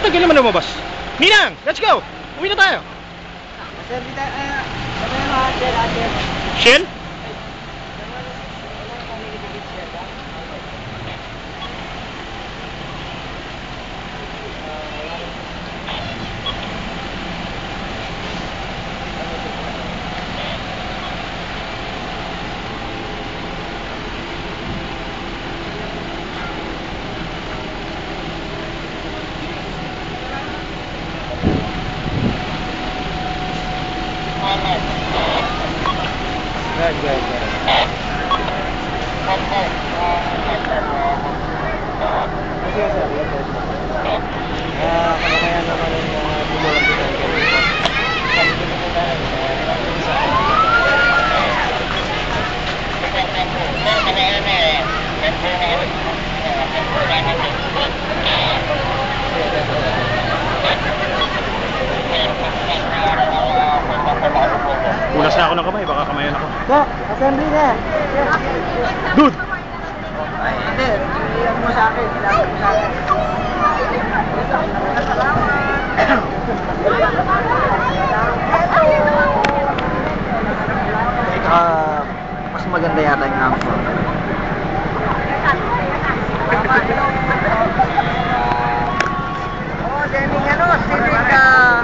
tagal naman lumabas. Ninang, let's go! Uwi na tayo. Shell? Good. Kamakayan naman yung tumulang-tulang Ulas na ako ng kamay, baka kamayan ako. Assembly na. Good! Hindi, iyan mo sa akin. Ilan mo sa akin. Mas maganda yata yung ampo.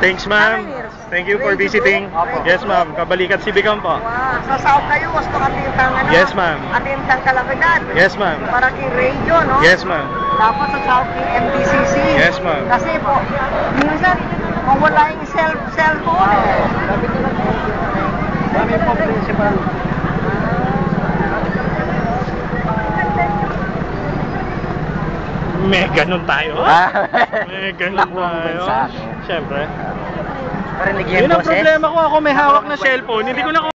Thanks, ma'am. Thank you for visiting. Yes, ma'am. Kabalikat si Bicam po. Sa South kayo, gusto atintang ano? Yes, ma'am. Atintang Kalapidad. Yes, ma'am. Para kay radio, no? Yes, ma'am. Dapat sa South kay MDCC. Yes, ma'am. Kasi po, minsan, kung wala yung cellphone, dami po principal. May ganun tayo. May ganun tayo. Siyempre. Parinig Yun ang problema ko, ako may hawak na cellphone. Hindi ko na